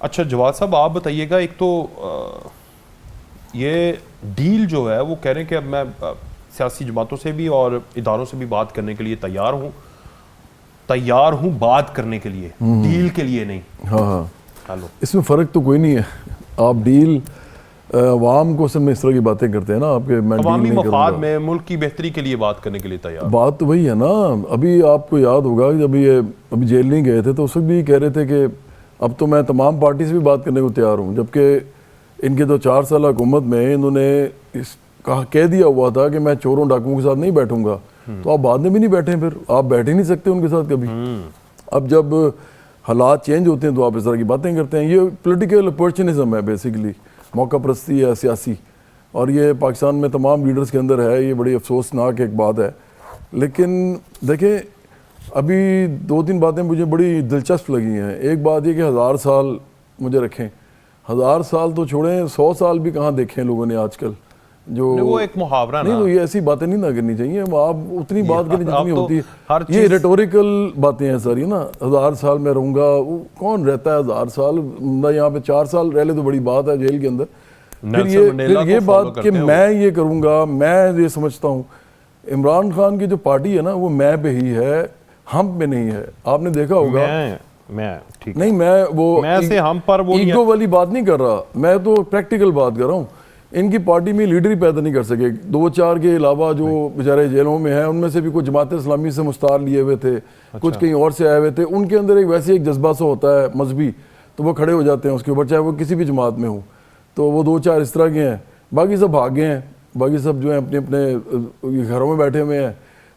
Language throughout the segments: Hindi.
अच्छा जवाद साहब आप बताइएगा, एक तो ये डील जो है वो कह रहे हैं कि अब मैं सियासी जमातों से भी और इदारों से भी बात करने के लिए तैयार हूँ बात करने के लिए, डील के लिए नहीं। हाँ हेलो, इसमें फ़र्क तो कोई नहीं है। आप डील अवाम को में इस तरह की बातें करते हैं ना, आपके अवामी मफाद में मुल्क की बेहतरी के लिए बात करने के लिए तैयार। बात तो वही है ना। अभी आपको याद होगा जब ये अभी जेल नहीं गए थे तो उस वक्त भी कह रहे थे कि अब तो मैं तमाम पार्टी से भी बात करने को तैयार हूँ, जबकि इनके तो 4 साल हुकूमत में इन्होंने कह दिया हुआ था कि मैं चोरों डाकुओं के साथ नहीं बैठूंगा। तो आप बाद में भी नहीं बैठे, फिर आप बैठ ही नहीं सकते उनके साथ कभी। अब जब हालात चेंज होते हैं तो आप इस तरह की बातें करते हैं। ये पॉलिटिकल अपॉर्चुनिज्म है बेसिकली, मौका परस्ती है सियासी, और ये पाकिस्तान में तमाम लीडर्स के अंदर है। ये बड़ी अफसोसनाक एक बात है। लेकिन देखें, अभी 2-3 बातें मुझे बड़ी दिलचस्प लगी हैं। एक बात ये कि 1000 साल मुझे रखें, 1000 साल तो छोड़ें, 100 साल भी कहाँ देखे हैं लोगों ने आजकल। जो वो एक मुहावरा नहीं, ना, तो ये ऐसी बातें नहीं ना करनी चाहिए। आप उतनी बात करें जितनी तो होती है। ये रेटोरिकल बातें हैं सर, ये ना 1000 साल में रहूंगा, कौन रहता है 1000 साल? यहाँ पे 4 साल रह ले तो बड़ी बात है जेल के अंदर। फिर ये बात कि मैं ये करूंगा, मैं ये समझता हूँ इमरान खान की जो पार्टी है ना वो मैं पे ही है, हम पे नहीं है। आपने देखा होगा मैं ठीक नहीं, मैं से हम पर वो ईगो वाली बात नहीं कर रहा, मैं तो प्रैक्टिकल बात कर रहा हूँ। इनकी पार्टी में लीडर ही पैदा नहीं कर सके। 2-4 के अलावा जो बेचारे जेलों में हैं उनमें से भी कुछ जमात इस्लामी से मुस्तार लिए हुए थे, कुछ कहीं और से आए हुए थे। उनके अंदर एक वैसे एक जज्बा सा होता है मजहबी, तो वो खड़े हो जाते हैं उसके ऊपर, चाहे वो किसी भी जमात में हो। तो वो 2-4 इस तरह के हैं, बाकी सब भाग गए हैं, बाकी सब जो है अपने अपने घरों में बैठे हुए हैं।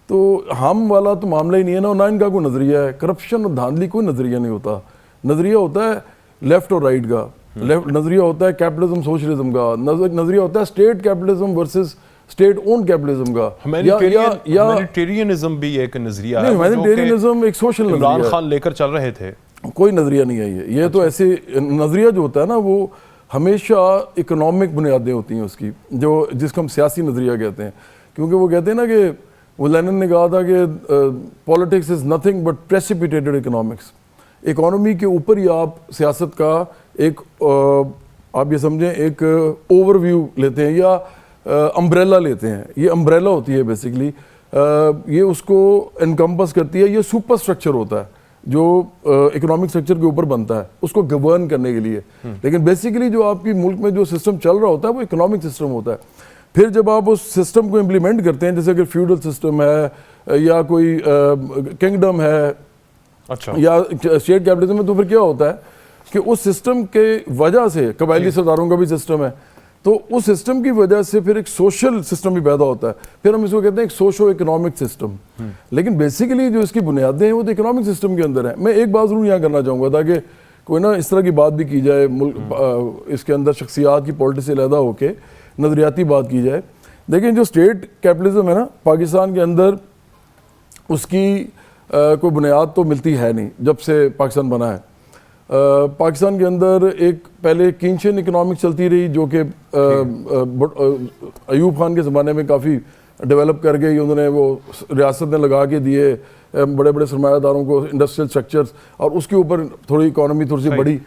तो हम वाला तो मामला ही नहीं है ना इनका कोई नज़रिया है। करप्शन और धांधली कोई नज़रिया नहीं होता। नज़रिया होता है लेफ्ट और राइट का, नज़रिया होता है कैपिटलिज्म सोशलिज्म का, नज़रिया होता है state capitalism versus state own capitalism का। ह्यूमैनिटेरियनिज्म भी एक नजरिया है। ह्यूमैनिटेरियनिज्म एक सोशल नजरिया है। इमरान खान लेकर चल रहे थे, कोई नजरिया नहीं है ये। तो ऐसे नजरिया जो होता है ना वो हमेशा इकोनॉमिक बुनियादें होती हैं उसकी, जो जिसको हम सियासी नजरिया कहते हैं। क्योंकि वो कहते हैं ना कि वो लेनिन ने कहा था कि politics is nothing but precipitated economics. Economy के ऊपर ही आप सियासत का एक आप ये समझें एक ओवरव्यू लेते हैं या अम्ब्रेला लेते हैं। ये अम्ब्रेला होती है बेसिकली, ये उसको एनकम्पस करती है। ये सुपर स्ट्रक्चर होता है जो इकोनॉमिक स्ट्रक्चर के ऊपर बनता है उसको गवर्न करने के लिए। लेकिन बेसिकली जो आपकी मुल्क में जो सिस्टम चल रहा होता है वो इकोनॉमिक सिस्टम होता है। फिर जब आप उस सिस्टम को इम्प्लीमेंट करते हैं, जैसे अगर फ्यूडल सिस्टम है या कोई किंगडम है, अच्छा, या स्टेट कैपिटलिज्म में, तो फिर क्या होता है कि उस सिस्टम के वजह से कबायली सरदारों का भी सिस्टम है, तो उस सिस्टम की वजह से फिर एक सोशल सिस्टम भी पैदा होता है। फिर हम इसको कहते हैं एक सोशो इकोनॉमिक सिस्टम। लेकिन बेसिकली जो इसकी बुनियादें हैं वो तो इकोनॉमिक सिस्टम के अंदर है। मैं एक बात जरूर यहाँ करना चाहूँगा ताकि कोई ना इस तरह की बात भी की जाए, मुल्क इसके अंदर शख्सियात की पॉलिटिक्स से अलहदा होकर नज़रियाती बात की जाए। लेकिन जो स्टेट कैपिटलिज्म है ना पाकिस्तान के अंदर, उसकी कोई बुनियाद तो मिलती है नहीं जब से पाकिस्तान बना है। पाकिस्तान के अंदर एक पहले कीनशियन इकोनॉमिक चलती रही जो कि अयूब खान के ज़माने में काफ़ी डेवलप कर गई। उन्होंने वो रियासत ने लगा के दिए बड़े बड़े सरमायादारों को इंडस्ट्रियल स्ट्रक्चर्स, और उसके ऊपर थोड़ी इकोनॉमी थोड़ी सी बढ़ी।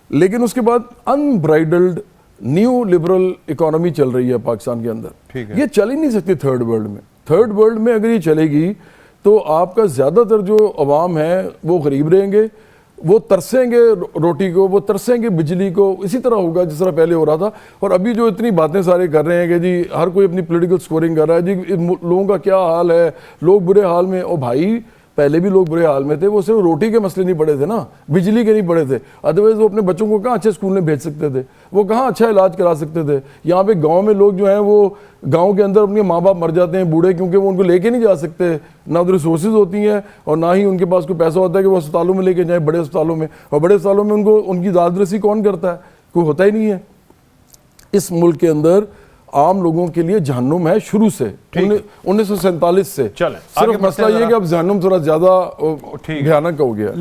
लेकिन उसके बाद अनब्राइडल्ड न्यू लिबरल इकोनॉमी चल रही है पाकिस्तान के अंदर। ये चल ही नहीं सकती थर्ड वर्ल्ड में। थर्ड वर्ल्ड में अगर ये चलेगी तो आपका ज़्यादातर जो अवाम है वो गरीब रहेंगे, वो तरसेंगे रोटी को, वो तरसेंगे बिजली को। इसी तरह होगा जिस तरह पहले हो रहा था। और अभी जो इतनी बातें सारे कर रहे हैं कि जी हर कोई अपनी पॉलिटिकल स्कोरिंग कर रहा है, जी लोगों का क्या हाल है, लोग बुरे हाल में। और भाई पहले भी लोग बुरे हाल में थे, वो सिर्फ रोटी के मसले नहीं पड़े थे ना, बिजली के नहीं पड़े थे। अदरवाइज वो अपने बच्चों को कहाँ अच्छे स्कूल में भेज सकते थे, वो कहाँ अच्छा इलाज करा सकते थे। यहाँ पे गांव में लोग जो हैं वो गांव के अंदर अपने माँ बाप मर जाते हैं बूढ़े, क्योंकि वो उनको लेके नहीं जा सकते, ना उधर रिसोर्सेज होती हैं और ना ही उनके पास कोई पैसा होता है कि वो अस्पतालों में लेके जाएँ, बड़े अस्पतालों में। और बड़े अस्पतालों में उनको उनकी दाद रसी कौन करता है? कोई होता ही नहीं है। इस मुल्क के अंदर आम लोगों के लिए जहन्नुम है शुरू से, 1947 से। सिर्फ मसला ये कि अब जहन्नुम थोड़ा ज्यादा भयानक हो गया।